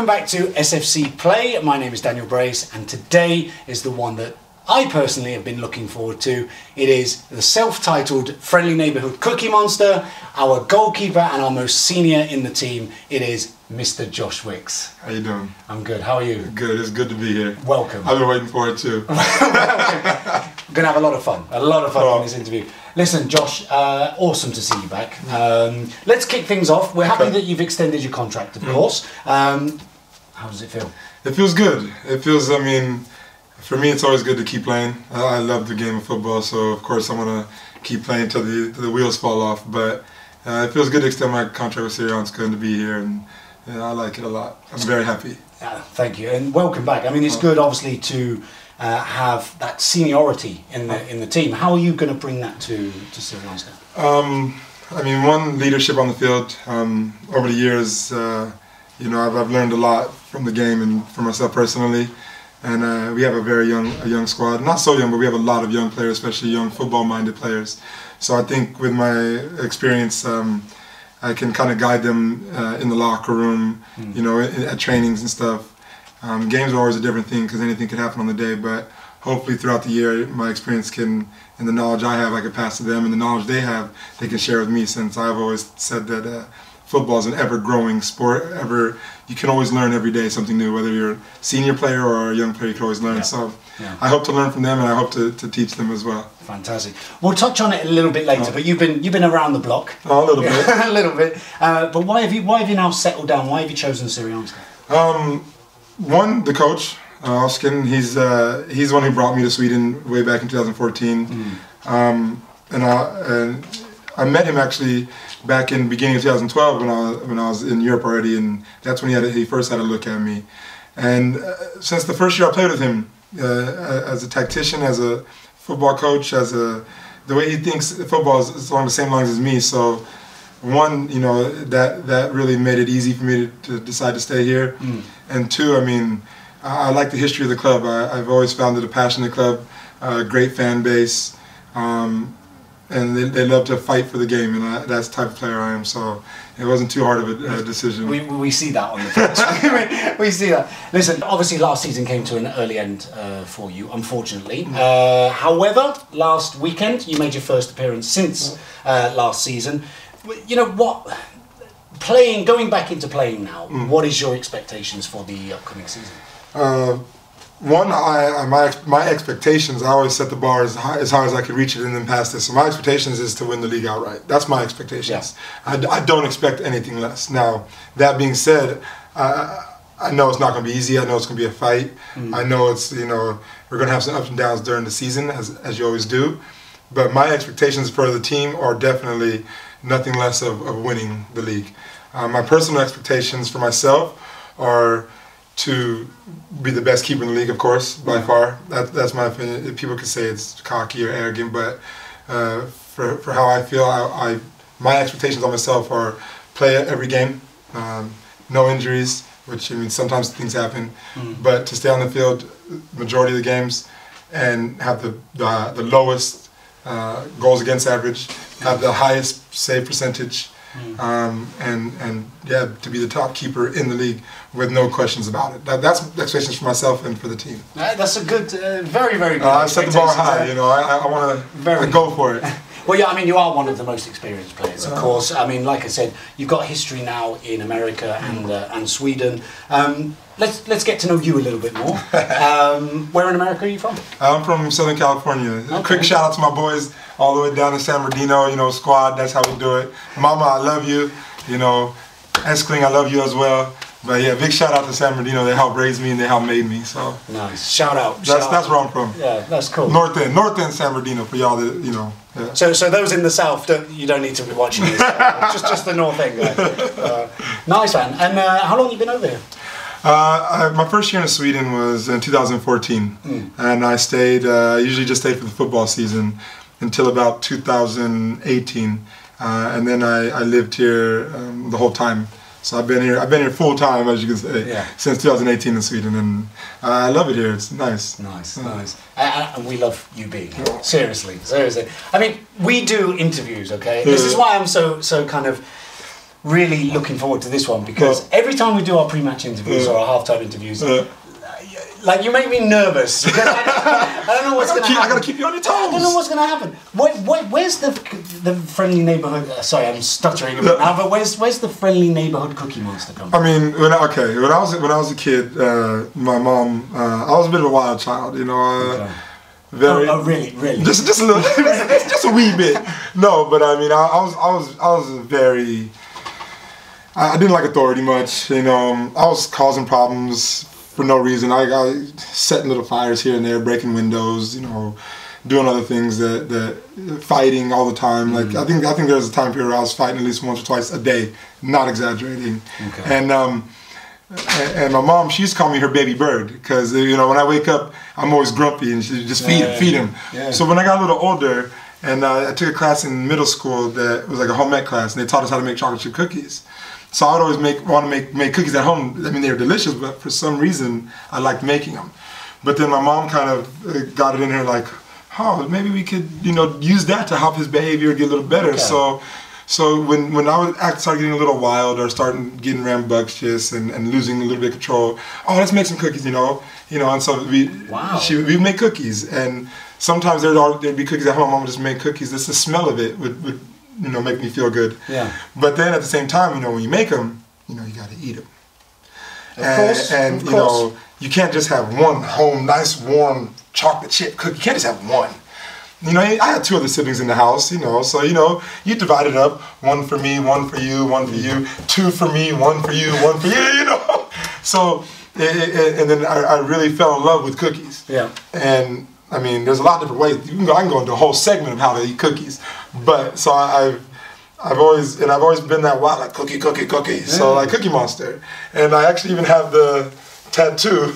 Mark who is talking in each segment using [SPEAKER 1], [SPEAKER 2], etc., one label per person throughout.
[SPEAKER 1] Welcome back to SFC Play. My name is Daniel Brace, and today is the one that I personally have been looking forward to. It is the self-titled Friendly Neighbourhood Cookie Monster, our goalkeeper and our most senior in the team. It is Mr. Josh Wicks.
[SPEAKER 2] How you doing?
[SPEAKER 1] I'm good. How are you?
[SPEAKER 2] Good. It's good to be here.
[SPEAKER 1] Welcome.
[SPEAKER 2] I've been waiting for it too.
[SPEAKER 1] We're going to have a lot of fun. In this interview. Listen, Josh, awesome to see you back. Let's kick things off. We're happy that you've extended your contract, of course. How does it feel?
[SPEAKER 2] It feels good. It feels, for me, it's always good to keep playing. I love the game of football, so of course I want to keep playing till the wheels fall off. But it feels good to extend my contract with Syrian. It's good to be here, and I like it a lot. I'm very happy.
[SPEAKER 1] Thank you, and welcome back. It's good, obviously, to have that seniority in the team. How are you going to bring that to Syrian now?
[SPEAKER 2] One, leadership on the field. Over the years, I've learned a lot from the game and for myself personally. And we have a very young squad. Not so young, but we have a lot of young players, especially young football-minded players. So I think with my experience, I can kind of guide them in the locker room, at trainings and stuff. Games are always a different thing because anything can happen on the day, but hopefully throughout the year, my experience and the knowledge I have, I can pass to them, and the knowledge they have, they can share with me, since I've always said that football is an ever-growing sport. You can always learn every day something new, whether you're a senior player or a young player, you can always learn. Yeah. So I hope to learn from them, and I hope to teach them as well.
[SPEAKER 1] Fantastic. We'll touch on it a little bit later, but you've been around the block.
[SPEAKER 2] Oh, a little bit.
[SPEAKER 1] A little bit. But why have you now settled down? Why have you chosen Syrianska?
[SPEAKER 2] One, the coach, Oskin. He's the one who brought me to Sweden way back in 2014. And I met him actually back in the beginning of 2012 when I was in Europe already, and that's when he first had a look at me. And since the first year I played with him, as a tactician, as a football coach, the way he thinks football is along the same lines as me. So one, that really made it easy for me to decide to stay here. And two, I like the history of the club. I've always found it a passionate club, a great fan base. And they love to fight for the game, and that's the type of player I am, so it wasn't too hard of a decision.
[SPEAKER 1] We see that on the pitch. We see that. Listen, obviously last season came to an early end for you, unfortunately. However, last weekend you made your first appearance since last season. Going back into playing now, what is your expectations for the upcoming season?
[SPEAKER 2] One, my expectations, I always set the bar as high as I could reach it and then past this. So my expectations is to win the league outright. That's my expectations. Yeah. I don't expect anything less. Now, that being said, I know it's not going to be easy. I know it's going to be a fight. I know it's, we're going to have some ups and downs during the season, as you always do. But my expectations for the team are definitely nothing less of winning the league. My personal expectations for myself are to be the best keeper in the league, of course, by far. That's my opinion. People could say it's cocky or arrogant, but for how I feel, my expectations on myself are play every game, no injuries, which sometimes things happen, but to stay on the field majority of the games and have the lowest goals against average, have the highest save percentage. To be the top keeper in the league with no questions about it. That's expectations for myself and for the team.
[SPEAKER 1] That's a good, very, very good.
[SPEAKER 2] I set the bar high. I want to go for it.
[SPEAKER 1] Well, yeah, you are one of the most experienced players, of course. Like I said, you've got history now in America and Sweden. Let's get to know you a little bit more. Where in America are you from?
[SPEAKER 2] I'm from Southern California. Okay. Quick shout out to my boys all the way down to San Bernardino, squad, that's how we do it. Mama, I love you. Eskling, I love you as well. But yeah, big shout out to San Bernardino. They helped raise me and they helped made me. So
[SPEAKER 1] nice. Shout out.
[SPEAKER 2] That's where I'm from.
[SPEAKER 1] Yeah, that's cool.
[SPEAKER 2] North End San Bernardino for y'all that Yeah.
[SPEAKER 1] So those in the south, you don't need to be watching this. just the North End guy. Nice, man. And how long have you been over here?
[SPEAKER 2] My first year in Sweden was in 2014, and I stayed. Usually just stayed for the football season until about 2018, and then I lived here the whole time. So I've been here full time, as you can say, since 2018 in Sweden, and I love it here. It's nice.
[SPEAKER 1] Nice. And we love you being here. Seriously. We do interviews, okay? This is why I'm so kind of really looking forward to this one because every time we do our pre-match interviews or our halftime interviews, like you make me nervous because I don't know what's going to happen.
[SPEAKER 2] I gotta keep you on your toes.
[SPEAKER 1] I don't know what's going to happen. Where's the friendly neighborhood? Sorry, I'm stuttering a bit now. But where's the friendly neighborhood Cookie Monster come from?
[SPEAKER 2] I mean, when I was a kid, my mom, I was a bit of a wild child, you know. Very.
[SPEAKER 1] Oh, really?
[SPEAKER 2] Just a little, just a wee bit. No, but I mean, I was very. I didn't like authority much, you know. I was causing problems for no reason. I setting little fires here and there, breaking windows, you know, doing other things that fighting all the time. Like I think there was a time period where I was fighting at least once or twice a day, not exaggerating. Okay. And my mom, she used to call me her baby bird because you know when I wake up, I'm always grumpy and she just feed him. Yeah. So when I got a little older, and I took a class in middle school that was like a home ec class, and they taught us how to make chocolate chip cookies. So I would always want to make cookies at home. I mean, they were delicious, but for some reason, I liked making them. But then my mom kind of got it in her like, oh, maybe we could, you know, use that to help his behavior get a little better. Okay. So when I started getting a little wild or starting getting rambunctious and losing a little bit of control, oh, let's make some cookies, you know. And so we'd make cookies. And sometimes there'd be cookies at home. Mom would just make cookies. Just the smell of it would you know, make me feel good. Yeah. But then at the same time, you know, when you make them, you know, you got to eat them. Of course. You know, you can't just have one home, nice, warm chocolate chip cookie. You can't just have one. You know, I had 2 other siblings in the house, you know, so, you know, you divide it up. 1 for me, 1 for you, 1 for you. 2 for me, 1 for you, 1 for you, you know. So, and then I really fell in love with cookies. Yeah. And I mean, there's a lot of different ways. I can go into a whole segment of how to eat cookies. But so I've always been that wild, like cookie. Yeah. So like Cookie Monster. And I actually even have the tattoo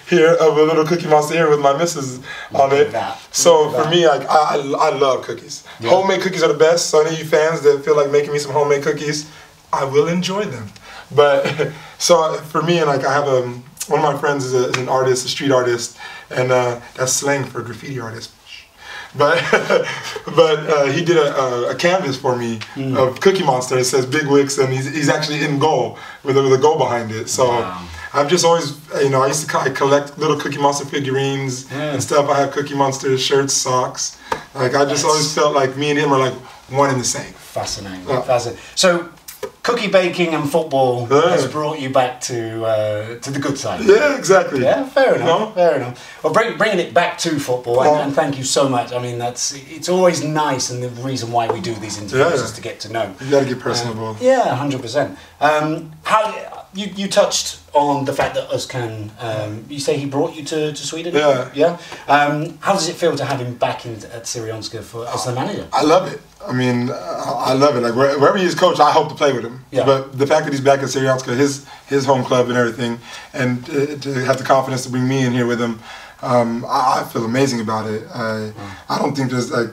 [SPEAKER 2] here of a little Cookie Monster here with my missus on it. So for me, like I love cookies. Yeah. Homemade cookies are the best. So any of you fans that feel like making me some homemade cookies, I will enjoy them. But so for me, and like I have one of my friends is an artist, a street artist, and that's slang for graffiti artist. But he did a canvas for me of Cookie Monster. It says Big Wicks, and he's actually in goal with a goal behind it. So I've just always, you know, I collect little Cookie Monster figurines and stuff. I have Cookie Monster shirts, socks. Like I just always felt like me and him are like one and the same.
[SPEAKER 1] Fascinating. Fascinating. So cookie baking and football has brought you back to the good side.
[SPEAKER 2] Yeah, exactly.
[SPEAKER 1] Yeah, fair enough. No? Fair enough. Well, bringing it back to football, and thank you so much. I mean, it's always nice, and the reason why we do these interviews is to get to know.
[SPEAKER 2] You got to get personable.
[SPEAKER 1] Yeah, 100%. How you touched on the fact that Özkan, you say he brought you to Sweden?
[SPEAKER 2] Yeah.
[SPEAKER 1] Yeah. How does it feel to have him back at Syrianska as the manager?
[SPEAKER 2] I love it. I mean, I love it. Like wherever he's coached, I hope to play with him. Yeah. But the fact that he's back at Syrianska, his home club and everything, and to have the confidence to bring me in here with him, I feel amazing about it. I don't think there's like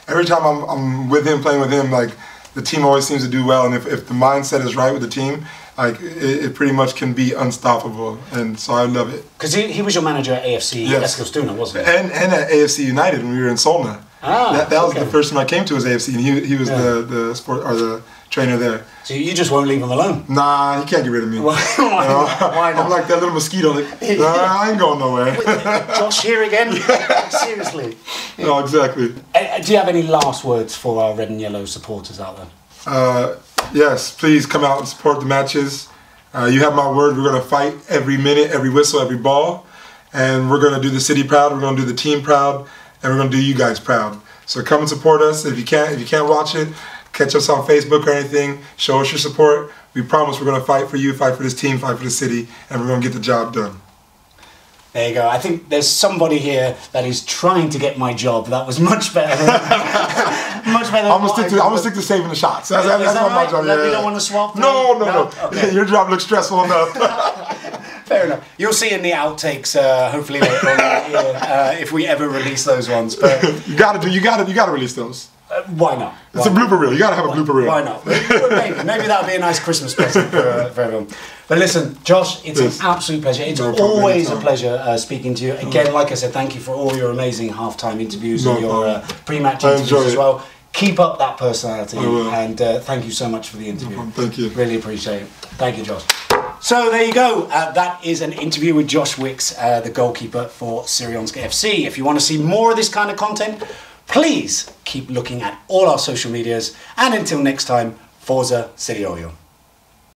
[SPEAKER 2] every time I'm with him, playing with him, like the team always seems to do well, and if the mindset is right with the team, like it pretty much can be unstoppable, and so I love it.
[SPEAKER 1] Because he was your manager at AFC Eskilstuna, wasn't he?
[SPEAKER 2] And at AFC United when we were in Solna. That was the first time I came to his AFC, and he was the sport or the trainer there.
[SPEAKER 1] So you just won't leave him alone?
[SPEAKER 2] Nah, he can't get rid of me.
[SPEAKER 1] Why not?
[SPEAKER 2] I'm like that little mosquito. Like, I ain't going nowhere.
[SPEAKER 1] Josh here again? Seriously?
[SPEAKER 2] No, exactly.
[SPEAKER 1] Do you have any last words for our red and yellow supporters out there?
[SPEAKER 2] Yes, please come out and support the matches. You have my word. We're going to fight every minute, every whistle, every ball. And we're going to do the city proud. We're going to do the team proud. And we're going to do you guys proud. So come and support us. If you can't watch it, catch us on Facebook or anything. Show us your support. We promise we're going to fight for you, fight for this team, fight for the city, and we're going to get the job done.
[SPEAKER 1] There you go. I think there's somebody here that is trying to get my job. That was much better. Much better.
[SPEAKER 2] I'm gonna stick to saving the shots. That's
[SPEAKER 1] that
[SPEAKER 2] not
[SPEAKER 1] right?
[SPEAKER 2] my job.
[SPEAKER 1] You don't want to swap?
[SPEAKER 2] No. Okay. Your job looks stressful enough.
[SPEAKER 1] Fair enough. You'll see in the outtakes, hopefully later on, if we ever release those ones. But
[SPEAKER 2] you gotta release those.
[SPEAKER 1] Why not?
[SPEAKER 2] It's a blooper reel. You gotta have a blooper reel.
[SPEAKER 1] Why not? Maybe that'll be a nice Christmas present for everyone. But listen, Josh, it's an absolute pleasure. It's always a pleasure speaking to you. Again, like I said, thank you for all your amazing halftime interviews and your pre-match interviews as well. Keep up that personality.
[SPEAKER 2] I will.
[SPEAKER 1] And thank you so much for the interview.
[SPEAKER 2] No problem. Thank you.
[SPEAKER 1] Really appreciate it. Thank you, Josh. So there you go. That is an interview with Josh Wicks, the goalkeeper for Syrianska FC. If you want to see more of this kind of content, please keep looking at all our social medias. And until next time, Forza Seriojo.